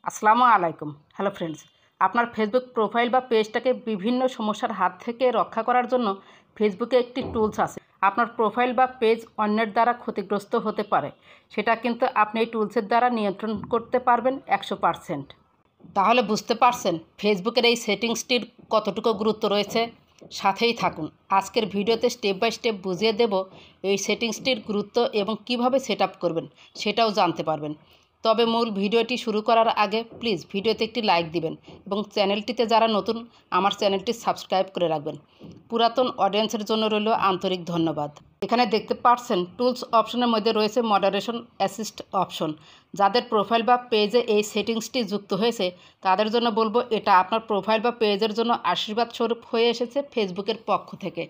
আসসালামু আলাইকুম। Hello friends, আপনার ফেসবুক প্রোফাইল বা পেজটাকে বিভিন্ন সমস্যার হাত থেকে রক্ষা করার জন্য ফেসবুকে একটি টুলস আছে। আপনার প্রোফাইল বা পেজ অন্যের দ্বারা ক্ষতিগ্রস্ত হতে পারে, সেটা কিন্তু আপনি এই টুলসের দ্বারা নিয়ন্ত্রণ করতে পারবেন 100%। তাহলে বুঝতে পারছেন ফেসবুকের এই সেটিংসটির কতটুকু গুরুত্ব রয়েছে। সাথেই থাকুন, আজকের ভিডিওতে স্টেপ বাই স্টেপ বুঝিয়ে দেব এই সেটিংসটির গুরুত্ব এবং কিভাবে সেট আপ করবেন সেটাও জানতে পারবেন। তবে মূল ভিডিওটি শুরু করার আগে প্লিজ ভিডিওতে একটি লাইক দিবেন এবং চ্যানেলটিতে যারা নতুন আমার চ্যানেলটি সাবস্ক্রাইব করে রাখবেন। পুরাতন অডিয়েন্সের জন্য রইল আন্তরিক ধন্যবাদ। এখানে দেখতে পাচ্ছেন টুলস অপশনের মধ্যে রয়েছে মডারেশন অ্যাসিস্ট অপশন। যাদের প্রোফাইল বা পেজে এই সেটিংসটি যুক্ত হয়েছে তাদের জন্য বলবো, এটা আপনার প্রোফাইল বা পেজের জন্য আশীর্বাদ স্বরূপ হয়ে এসেছে ফেসবুকের পক্ষ থেকে।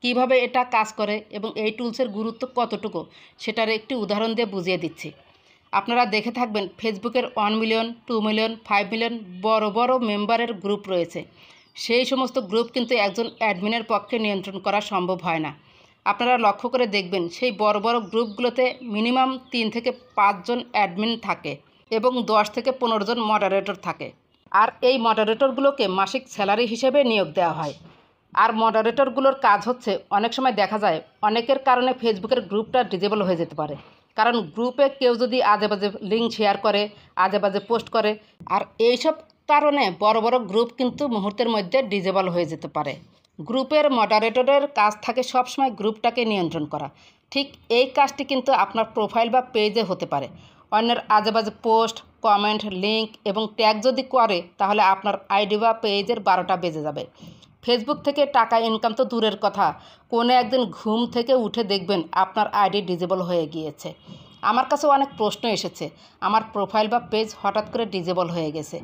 কিভাবে এটা কাজ করে এবং এই টুলসের গুরুত্ব কতটুকু সেটার একটি উদাহরণ দিয়ে বুঝিয়ে দিচ্ছি। আপনারা দেখে থাকবেন ফেসবুকের 1 মিলিয়ন, 2 মিলিয়ন, 5 মিলিয়ন বড় বড় মেম্বারের গ্রুপ রয়েছে। সেই সমস্ত গ্রুপ কিন্তু একজন অ্যাডমিনের পক্ষে নিয়ন্ত্রণ করা সম্ভব হয় না। আপনারা লক্ষ্য করে দেখবেন সেই বড় বড় গ্রুপগুলোতে মিনিমাম 3 থেকে 5 জন অ্যাডমিন থাকে এবং 10 থেকে 15 জন মডারেটর থাকে। আর এই মডারেটরগুলোকে মাসিক স্যালারি হিসেবে নিয়োগ দেওয়া হয়। আর মডারেটরগুলোর কাজ হচ্ছে, অনেক সময় দেখা যায় অনেকের কারণে ফেসবুকের গ্রুপটা ডিজেবল হয়ে যেতে পারে। কারণ গ্রুপে কেউ যদি আজে বাজে লিঙ্ক শেয়ার করে, আজে বাজে পোস্ট করে, আর এইসব কারণে বড় বড় গ্রুপ কিন্তু মুহূর্তের মধ্যে ডিজেবল হয়ে যেতে পারে। গ্রুপের মডারেটরের কাজ থাকে সবসময় গ্রুপটাকে নিয়ন্ত্রণ করা। ঠিক এই কাজটি কিন্তু আপনার প্রোফাইল বা পেজে হতে পারে। অন্যের আজে বাজে পোস্ট, কমেন্ট, লিঙ্ক এবং ট্যাগ যদি করে তাহলে আপনার আইডি বা পেজের 12টা বেজে যাবে। ফেসবুক থেকে টাকা ইনকাম তো দূরের কথা, কোনো একদিন ঘুম থেকে উঠে দেখবেন আপনার আইডি ডিজেবল হয়ে গিয়েছে। আমার কাছে অনেক প্রশ্ন এসেছে, আমার প্রোফাইল বা পেজ হঠাৎ করে ডিজেবল হয়ে গেছে।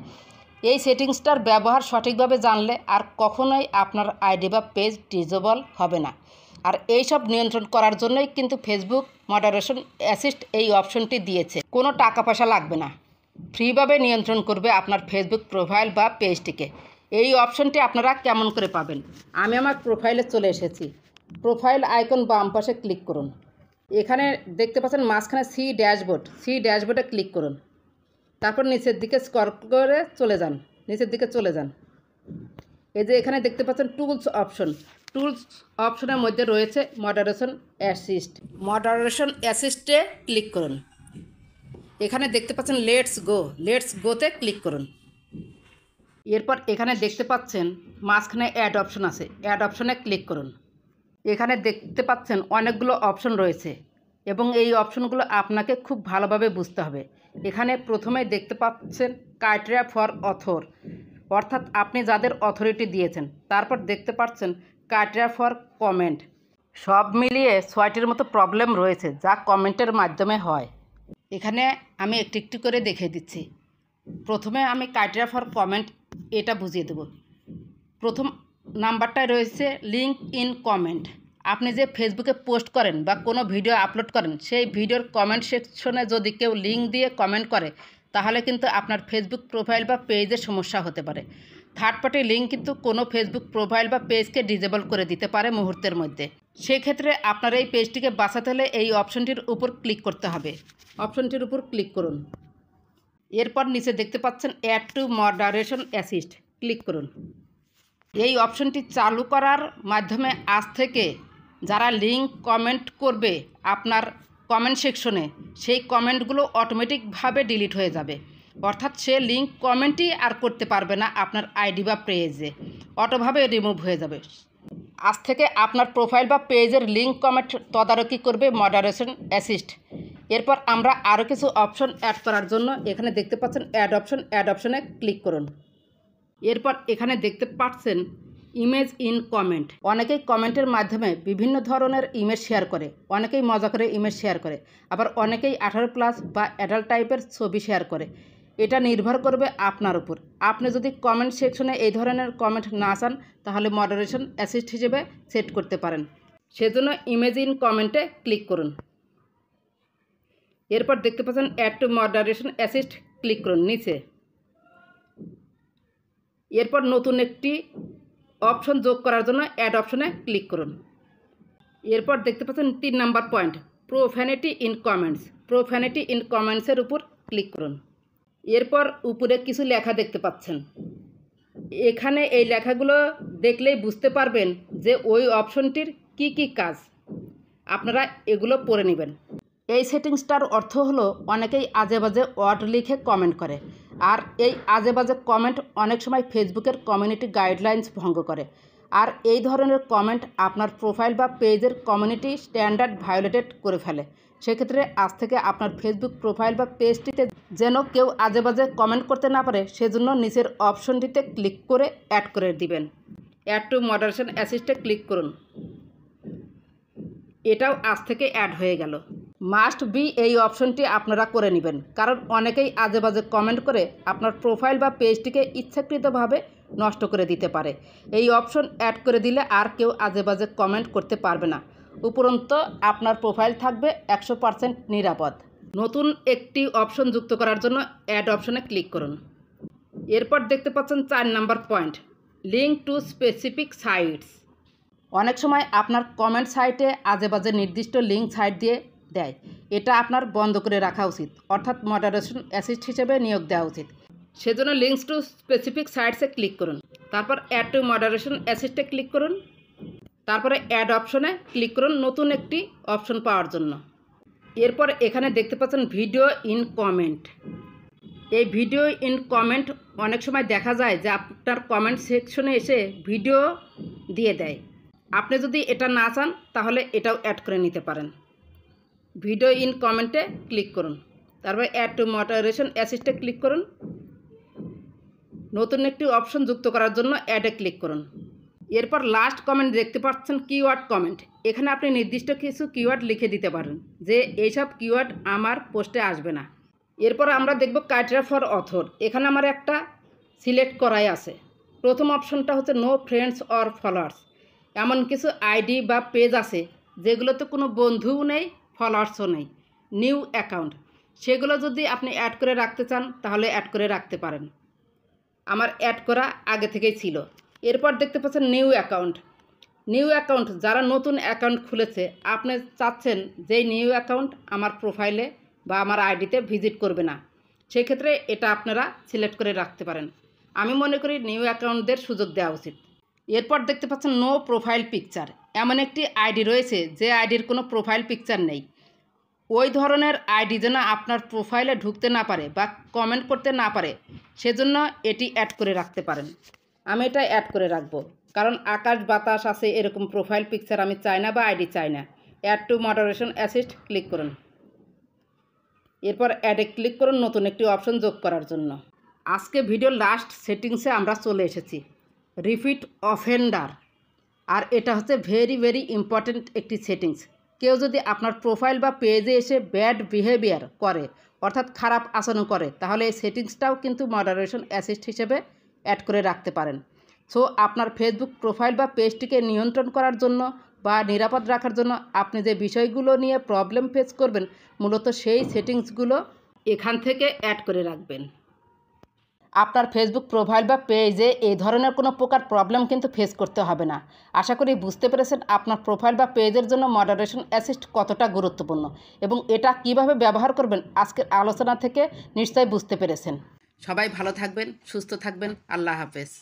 এই সেটিংসটার ব্যবহার সঠিকভাবে জানলে আর কখনোই আপনার আইডি বা পেজ ডিজেবল হবে না। আর এইসব নিয়ন্ত্রণ করার জন্যই কিন্তু ফেসবুক মডারেশন অ্যাসিস্ট এই অপশনটি দিয়েছে। কোনো টাকা পয়সা লাগবে না, ফ্রিভাবে নিয়ন্ত্রণ করবে আপনার ফেসবুক প্রোফাইল বা পেজটিকে। এই অপশনটি আপনারা কেমন করে পাবেন? আমি আমার প্রোফাইলে চলে এসেছি। প্রোফাইল আইকন বাম পাশে ক্লিক করুন। এখানে দেখতে পাচ্ছেন মাঝখানে সি ড্যাশবোর্ডে ক্লিক করুন। তারপর নিচের দিকে স্ক্রল করে চলে যান, নিচের দিকে চলে যান। এই যে এখানে দেখতে পাচ্ছেন টুলস অপশনের মধ্যে রয়েছে মডারেশন অ্যাসিস্টে ক্লিক করুন। এখানে দেখতে পাচ্ছেন লেটস গোতে ক্লিক করুন। এরপর এখানে দেখতে পাচ্ছেন মাঝখানে অ্যাড অপশন আছে, অ্যাড অপশনে ক্লিক করুন। এখানে দেখতে পাচ্ছেন অনেকগুলো অপশন রয়েছে এবং এই অপশনগুলো আপনাকে খুব ভালোভাবে বুঝতে হবে। এখানে প্রথমে দেখতে পাচ্ছেন ক্রাইটেরিয়া ফর অথর, অর্থাৎ আপনি যাদের অথরিটি দিয়েছেন। তারপর দেখতে পাচ্ছেন ক্রাইটেরিয়া ফর কমেন্ট। সব মিলিয়ে 6টির মতো প্রবলেম রয়েছে যা কমেন্টের মাধ্যমে হয়। এখানে আমি একটু একটু করে দেখিয়ে দিচ্ছি। প্রথমে আমি ক্রাইটেরিয়া ফর কমেন্ট এটা বুঝিয়ে দেব। প্রথম নাম্বারটায় রয়েছে লিঙ্ক ইন কমেন্ট। আপনি যে ফেসবুকে পোস্ট করেন বা কোনো ভিডিও আপলোড করেন, সেই ভিডিওর কমেন্ট সেকশনে যদি কেউ লিঙ্ক দিয়ে কমেন্ট করে তাহলে কিন্তু আপনার ফেসবুক প্রোফাইল বা পেজের সমস্যা হতে পারে। থার্ড পার্টি লিঙ্ক কিন্তু কোনো ফেসবুক প্রোফাইল বা পেজকে ডিজেবল করে দিতে পারে মুহূর্তের মধ্যে। সেক্ষেত্রে আপনার এই পেজটিকে বাঁচাতে হলে এই অপশনটির উপর ক্লিক করতে হবে। অপশনটির উপর ক্লিক করুন। এরপর নিচে দেখতে পাচ্ছেন add to moderation assist, click করুন। এই অপশনটি চালু করার মাধ্যমে আজ থেকে যারা লিঙ্ক কমেন্ট করবে আপনার কমেন্ট সেকশনে, সেই কমেন্টগুলো অটোমেটিকভাবে ডিলিট হয়ে যাবে। অর্থাৎ সে লিঙ্ক কমেন্টই আর করতে পারবে না আপনার আইডি বা পেজে, অটোভাবে রিমুভ হয়ে যাবে। আজ থেকে আপনার প্রোফাইল বা পেজের লিঙ্ক কমেন্ট তদারকি করবে মডারেশন অ্যাসিস্ট। এরপর আমরা আরও কিছু অপশন অ্যাড করার জন্য এখানে দেখতে পাচ্ছেন অ্যাড অপশনে ক্লিক করুন। এরপর এখানে দেখতে পাচ্ছেন ইমেজ ইন কমেন্ট। অনেকেই কমেন্টের মাধ্যমে বিভিন্ন ধরনের ইমেজ শেয়ার করে, অনেকেই মজা করে ইমেজ শেয়ার করে, আবার অনেকেই 18+ বা অ্যাডাল্ট টাইপের ছবি শেয়ার করে। এটা নির্ভর করবে আপনার উপর। আপনি যদি কমেন্ট সেকশনে এই ধরনের কমেন্ট না চান তাহলে মডারেশন অ্যাসিস্ট হিসেবে সেট করতে পারেন। সেজন্য ইমেজ ইন কমেন্টে ক্লিক করুন। এরপর দেখতে পাচ্ছেন add to moderation assist, click করুন নিচে। এরপর নতুন একটি অপশন যোগ করার জন্য অ্যাড অপশনে ক্লিক করুন। এরপর দেখতে পাচ্ছেন 3 নাম্বার পয়েন্ট প্রোফ্যানিটি ইন কমেন্টসের উপর ক্লিক করুন। এরপর উপরে কিছু লেখা দেখতে পাচ্ছেন। এখানে এই লেখাগুলো দেখলেই বুঝতে পারবেন যে ওই অপশনটির কি কি কাজ। আপনারা এগুলো পড়ে নেবেন। এই সেটিংসটার অর্থ হলো অনেকেই আজে বাজে ওয়ার্ড লিখে কমেন্ট করে, আর এই আজে বাজে কমেন্ট অনেক সময় ফেসবুকের কমিউনিটি গাইডলাইন্স ভঙ্গ করে, আর এই ধরনের কমেন্ট আপনার প্রোফাইল বা পেজের কমিউনিটি স্ট্যান্ডার্ড ভায়োলেটেড করে ফেলে। সেক্ষেত্রে আজ থেকে আপনার ফেসবুক প্রোফাইল বা পেজটিতে যেন কেউ আজে বাজে কমেন্ট করতে না পারে, সেজন্য নিচের অপশনটিতে ক্লিক করে অ্যাড করে দিবেন। অ্যাড টু মডারেশন অ্যাসিস্টে ক্লিক করুন। এটাও আজ থেকে অ্যাড হয়ে গেল। মাস্ট বি এই অপশনটি আপনারা করে নেবেন, কারণ অনেকেই আজে বাজে কমেন্ট করে আপনার প্রোফাইল বা পেজটিকে ইচ্ছাকৃতভাবে নষ্ট করে দিতে পারে। এই অপশন অ্যাড করে দিলে আর কেউ আজে বাজে কমেন্ট করতে পারবে না। উপরন্তু আপনার প্রোফাইল থাকবে 100% নিরাপদ। নতুন একটি অপশন যুক্ত করার জন্য অ্যাড অপশনে ক্লিক করুন। এরপর দেখতে পাচ্ছেন 4 number point, link to specific sites. অনেক সময় আপনার কমেন্ট সাইটে আজে বাজে নির্দিষ্ট লিঙ্ক সাইট দিয়ে দেয়। এটা আপনার বন্ধ করে রাখা উচিত, অর্থাৎ মডারেশন অ্যাসিস্ট হিসেবে নিয়োগ দেওয়া উচিত। সেজন্য লিঙ্কস টু স্পেসিফিক সাইটসে ক্লিক করুন। তারপর অ্যাড টু মডারেশন অ্যাসিস্টে ক্লিক করুন। তারপরে অ্যাড অপশনে ক্লিক করুন নতুন একটি অপশন পাওয়ার জন্য। এরপর এখানে দেখতে পাচ্ছেন ভিডিও ইন কমেন্ট। এই ভিডিও ইন কমেন্ট অনেক সময় দেখা যায় যে আপনার কমেন্ট সেকশনে এসে ভিডিও দিয়ে দেয়। আপনি যদি এটা না চান তাহলে এটাও অ্যাড করে নিতে পারেন। ভিডিও ইন কমেন্টে ক্লিক করুন। তারপর অ্যাড টু মডারেশন অ্যাসিস্টে ক্লিক করুন। নতুন একটি অপশন যুক্ত করার জন্য অ্যাডে ক্লিক করুন। এরপর লাস্ট কমেন্ট দেখতে পাচ্ছেন কিওয়ার্ড কমেন্ট। এখানে আপনি নির্দিষ্ট কিছু কিওয়ার্ড লিখে দিতে পারেন যে এইসব কিওয়ার্ড আমার পোস্টে আসবে না। এরপর আমরা দেখব ক্রাইটেরিয়া ফর অথর। এখানে আমার একটা সিলেক্ট করাই আছে। প্রথম অপশনটা হচ্ছে নো ফ্রেন্ডস অর ফলোয়ার্স। এমন কিছু আইডি বা পেজ আছে যেগুলোতে কোনো বন্ধুও নেই, ফলোয়ার্সও নেই, নিউ অ্যাকাউন্ট। সেগুলো যদি আপনি অ্যাড করে রাখতে চান তাহলে অ্যাড করে রাখতে পারেন। আমার অ্যাড করা আগে থেকেই ছিল। এরপর দেখতে পাচ্ছেন নিউ অ্যাকাউন্ট। নিউ অ্যাকাউন্ট যারা নতুন অ্যাকাউন্ট খুলেছে, আপনি চাচ্ছেন যে নিউ অ্যাকাউন্ট আমার প্রোফাইলে বা আমার আইডিতে ভিজিট করবে না, সেক্ষেত্রে এটা আপনারা সিলেক্ট করে রাখতে পারেন। আমি মনে করি নিউ অ্যাকাউন্টদের সুযোগ দেওয়া উচিত। এরপর দেখতে পাচ্ছেন নো প্রোফাইল পিকচার। এমন একটি আইডি রয়েছে যে আইডির কোনো প্রোফাইল পিকচার নেই। ওই ধরনের আইডি যেন আপনার প্রোফাইলে ঢুকতে না পারে বা কমেন্ট করতে না পারে, সেজন্য এটি অ্যাড করে রাখতে পারেন। আমি এটা অ্যাড করে রাখবো, কারণ আকাশ বাতাস আছে এরকম প্রোফাইল পিকচার আমি চাই না বা আইডি চাই না। Add to moderation assist click করুন। এরপর অ্যাডে ক্লিক করুন নতুন একটি অপশন যোগ করার জন্য। আজকে ভিডিওর লাস্ট সেটিংসে আমরা চলে এসেছি, রিপিট অফেন্ডার। আর এটা হচ্ছে ভেরি ভেরি ইম্পর্ট্যান্ট একটি সেটিংস। কেউ যদি আপনার প্রোফাইল বা পেজে এসে ব্যাড বিহেভিয়ার করে, অর্থাৎ খারাপ আচরণ করে, তাহলে এই সেটিংসটাও কিন্তু মডারেশন অ্যাসিস্ট হিসেবে অ্যাড করে রাখতে পারেন। সো আপনার ফেসবুক প্রোফাইল বা পেজটিকে নিয়ন্ত্রণ করার জন্য বা নিরাপদ রাখার জন্য আপনি যে বিষয়গুলো নিয়ে প্রবলেম ফেস করবেন, মূলত সেই সেটিংসগুলো এখান থেকে অ্যাড করে রাখবেন। আপনার ফেসবুক প্রোফাইল বা পেজে এই ধরনের কোনো প্রকার প্রবলেম কিন্তু ফেস করতে হবে না। আশা করি বুঝতে পেরেছেন আপনার প্রোফাইল বা পেজের জন্য মডারেশন অ্যাসিস্ট কতটা গুরুত্বপূর্ণ এবং এটা কিভাবে ব্যবহার করবেন আজকের আলোচনা থেকে নিশ্চয়ই বুঝতে পেরেছেন। সবাই ভালো থাকবেন, সুস্থ থাকবেন। আল্লাহ হাফেজ।